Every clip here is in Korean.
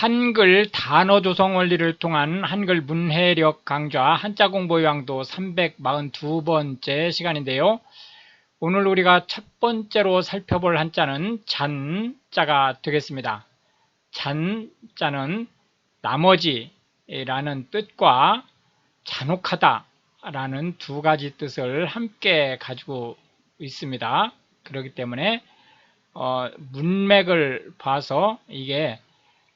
한글 단어 조성 원리를 통한 한글 문해력 강좌 한자 공부 요약도 342번째 시간인데요. 오늘 우리가 첫 번째로 살펴볼 한자는 잔자가 되겠습니다. 잔자는 나머지라는 뜻과 잔혹하다 라는 두 가지 뜻을 함께 가지고 있습니다. 그렇기 때문에 문맥을 봐서 이게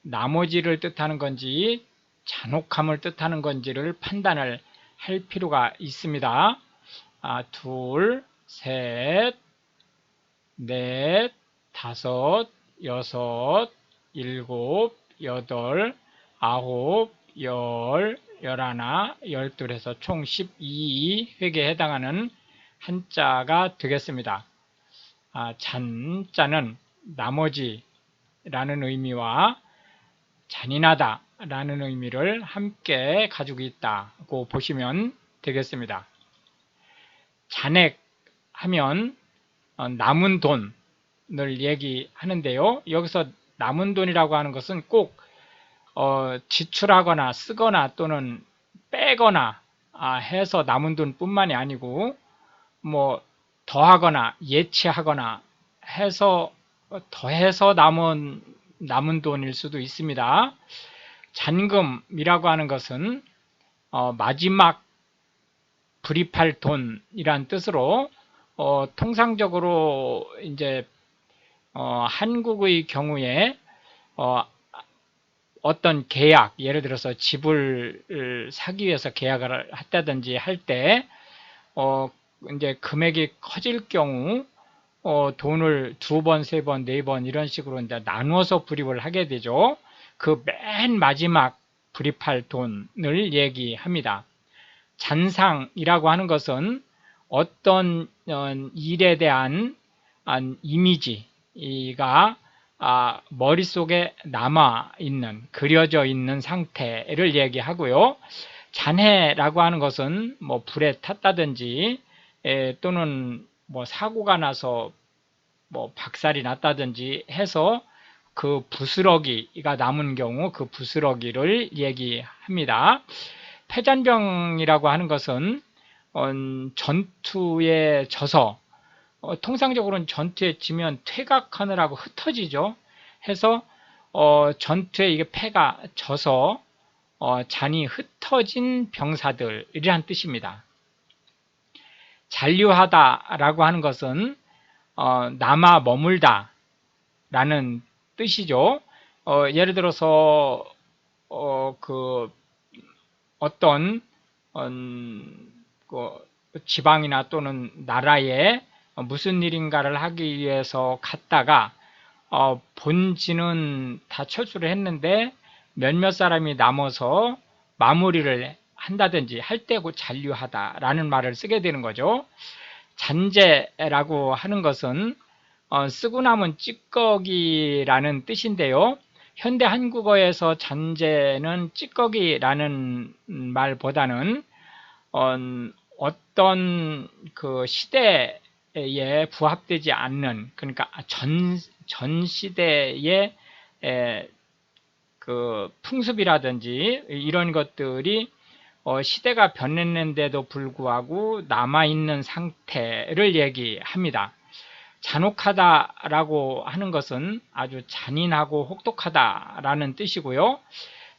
나머지를 뜻하는 건지 잔혹함을 뜻하는 건지를 판단을 할 필요가 있습니다. 둘, 셋, 넷, 다섯, 여섯, 일곱, 여덟, 아홉, 열, 열하나, 열둘 해서 총 12획에 해당하는 한자가 되겠습니다. 잔자는 나머지라는 의미와 잔인하다 라는 의미를 함께 가지고 있다고 보시면 되겠습니다. 잔액 하면 남은 돈을 얘기하는데요. 여기서 남은 돈이라고 하는 것은 꼭 지출하거나 쓰거나 또는 빼거나 해서 남은 돈 뿐만이 아니고 뭐 더하거나 예치하거나 해서 더해서 남은 돈일 수도 있습니다. 잔금이라고 하는 것은 마지막 불입할 돈이란 뜻으로 통상적으로 이제 한국의 경우에 어떤 계약, 예를 들어서 집을 사기 위해서 계약을 했다든지 할 때 이제 금액이 커질 경우 돈을 두 번, 세 번, 네 번 이런 식으로 이제 나누어서 불입을 하게 되죠. 그 맨 마지막 불입할 돈을 얘기합니다. 잔상이라고 하는 것은 어떤 일에 대한 이미지가 머릿속에 남아있는, 그려져 있는 상태를 얘기하고요. 잔해라고 하는 것은 뭐 불에 탔다든지 또는 뭐 사고가 나서 뭐 박살이 났다든지 해서 그 부스러기가 남은 경우 그 부스러기를 얘기합니다. 패잔병이라고 하는 것은 전투에 져서 통상적으로는 전투에 지면 퇴각하느라고 흩어지죠. 해서 전투에 이게 패가 져서 잔이 흩어진 병사들이란 뜻입니다. 잔류하다라고 하는 것은 남아 머물다 라는 뜻이죠. 예를 들어서 어떤 지방이나 또는 나라에 무슨 일인가를 하기 위해서 갔다가 본진은 다 철수를 했는데 몇몇 사람이 남아서 마무리를 한다든지 할 때 그 잔류하다라는 말을 쓰게 되는 거죠. 잔재라고 하는 것은 쓰고 남은 찌꺼기라는 뜻인데요. 현대 한국어에서 잔재는 찌꺼기라는 말보다는 어떤 그 시대에 부합되지 않는, 그러니까 전 시대의 그 풍습이라든지 이런 것들이 시대가 변했는데도 불구하고 남아있는 상태를 얘기합니다. 잔혹하다라고 하는 것은 아주 잔인하고 혹독하다라는 뜻이고요.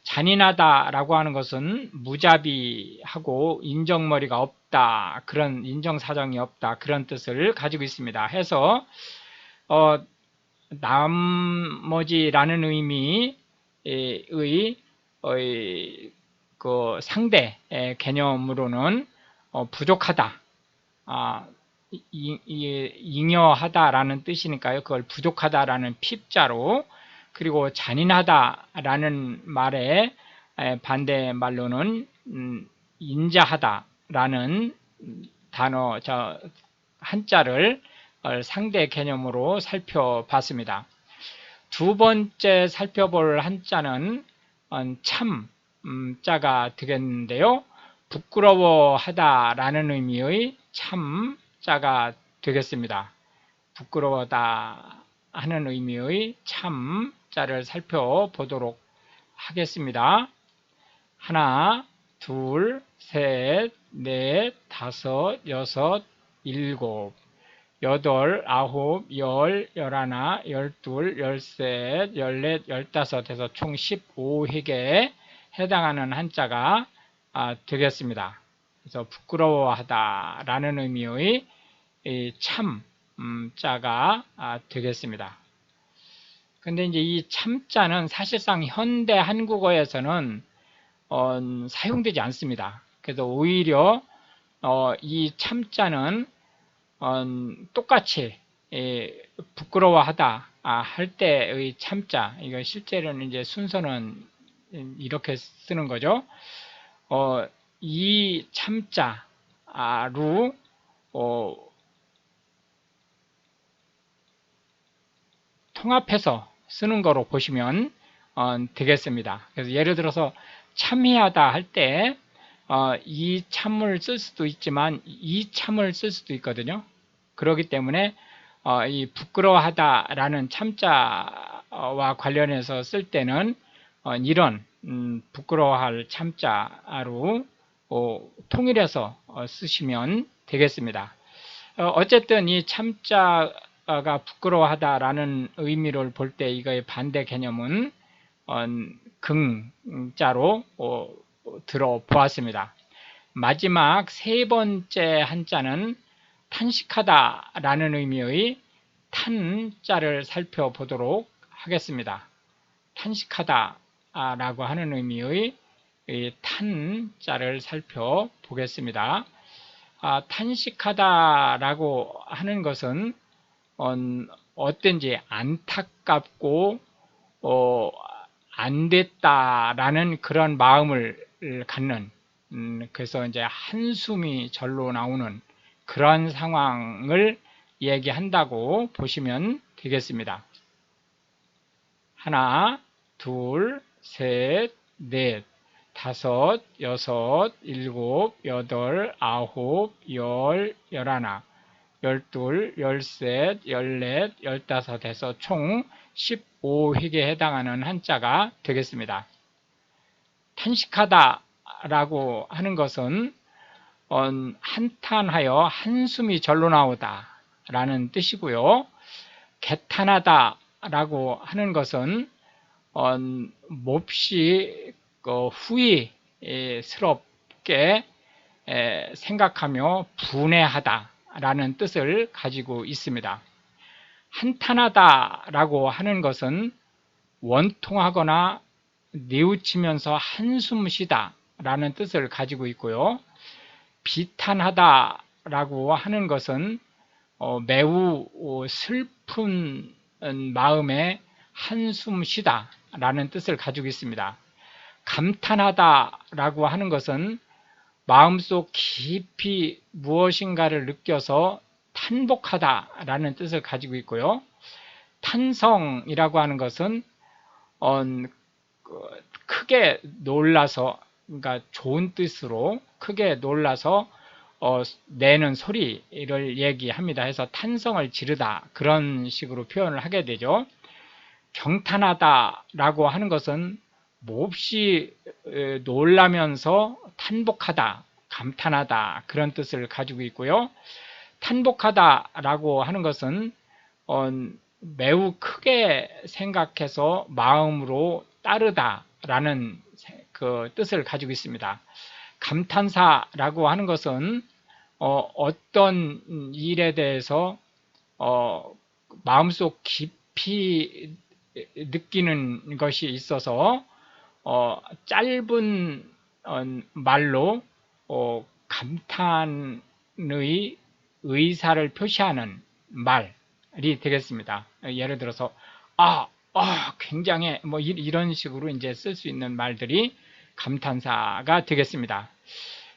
잔인하다라고 하는 것은 무자비하고 인정머리가 없다, 그런 인정사정이 없다, 그런 뜻을 가지고 있습니다. 해서 나머지라는 의미의 그 상대 개념으로는 부족하다, 잉여하다라는 뜻이니까요. 그걸 부족하다라는 핍자로, 그리고 잔인하다라는 말의 반대말로는 인자하다라는 단어, 한자를 상대 개념으로 살펴봤습니다. 두 번째 살펴볼 한자는 참자가 되겠는데요. 부끄러워하다라는 의미의 참자가 되겠습니다. 부끄러워다 하는 의미의 참자를 살펴보도록 하겠습니다. 하나, 둘, 셋, 넷, 다섯, 여섯, 일곱, 여덟, 아홉, 열, 열하나, 열둘, 열셋, 열넷, 열다섯 해서 총 15획에 해당하는 한자가 되겠습니다. 그래서 부끄러워하다 라는 의미의 참 자가 되겠습니다. 근데 이제 이 참자는 사실상 현대 한국어에서는 사용되지 않습니다. 그래서 오히려 이 참자는 똑같이 부끄러워하다 할 때의 참자, 이거 실제로는 이제 순서는 이렇게 쓰는 거죠. 이 참자로 통합해서 쓰는 거로 보시면 되겠습니다. 그래서 예를 들어서 참회하다 할 때 이 참을 쓸 수도 있지만 이 참을 쓸 수도 있거든요. 그렇기 때문에 이 부끄러워하다라는 참자와 관련해서 쓸 때는 이런 부끄러워할 참자로 통일해서 쓰시면 되겠습니다. 어쨌든 이 참자가 부끄러워하다라는 의미를 볼 때 이거의 반대 개념은 긍자로 들어보았습니다. 마지막 세 번째 한자는 탄식하다라는 의미의 탄자를 살펴보도록 하겠습니다. 탄식하다라고 하는 의미의 탄자를 살펴보겠습니다. 탄식하다라고 하는 것은 어떤지 안타깝고 안 됐다라는 그런 마음을 갖는 그래서 이제 한숨이 절로 나오는 그런 상황을 얘기한다고 보시면 되겠습니다. 하나, 둘, 셋, 넷, 다섯, 여섯, 일곱, 여덟, 아홉, 열, 열하나, 열둘, 열셋, 열넷, 열다섯 해서 총 15획에 해당하는 한자가 되겠습니다. 탄식하다라고 하는 것은 한탄하여 한숨이 절로 나오다 라는 뜻이고요. 개탄하다라고 하는 것은 몹시 후회스럽게 생각하며 분해하다 라는 뜻을 가지고 있습니다. 한탄하다라고 하는 것은 원통하거나 뉘우치면서 한숨 쉬다 라는 뜻을 가지고 있고요. 비탄하다라고 하는 것은 매우 슬픈 마음에 한숨 쉬다 라는 뜻을 가지고 있습니다. 감탄하다라고 하는 것은 마음속 깊이 무엇인가를 느껴서 탄복하다라는 뜻을 가지고 있고요. 탄성이라고 하는 것은 크게 놀라서, 그러니까 좋은 뜻으로 크게 놀라서 내는 소리를 얘기합니다. 해서 탄성을 지르다 그런 식으로 표현을 하게 되죠. 경탄하다라고 하는 것은 몹시 놀라면서 탄복하다, 감탄하다 그런 뜻을 가지고 있고요. 탄복하다라고 하는 것은 매우 크게 생각해서 마음으로 따르다라는 그 뜻을 가지고 있습니다. 감탄사라고 하는 것은 어떤 일에 대해서 마음속 깊이 느끼는 것이 있어서 짧은 말로 감탄의 의사를 표시하는 말이 되겠습니다. 예를 들어서 굉장해 뭐 이런 식으로 이제 쓸 수 있는 말들이 감탄사가 되겠습니다.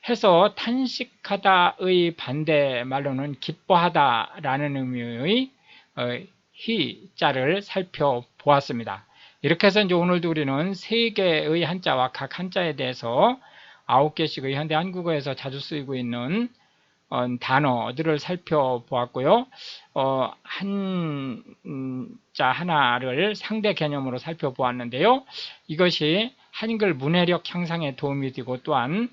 해서 탄식하다의 반대 말로는 기뻐하다라는 의미의 희자를 살펴보았습니다. 이렇게 해서 이제 오늘도 우리는 세 개의 한자와 각 한자에 대해서 9개씩의 현대 한국어에서 자주 쓰이고 있는 단어들을 살펴보았고요. 한자 하나를 상대 개념으로 살펴보았는데요. 이것이 한글 문해력 향상에 도움이 되고 또한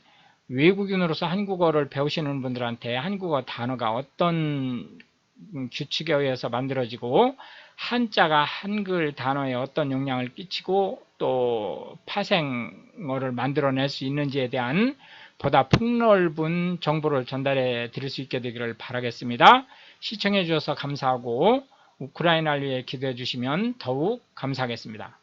외국인으로서 한국어를 배우시는 분들한테 한국어 단어가 어떤 규칙에 의해서 만들어지고 한자가 한글 단어에 어떤 영향을 끼치고 또 파생어를 만들어낼 수 있는지에 대한 보다 폭넓은 정보를 전달해 드릴 수 있게 되기를 바라겠습니다. 시청해 주셔서 감사하고 우크라이나를 위해 기도해 주시면 더욱 감사하겠습니다.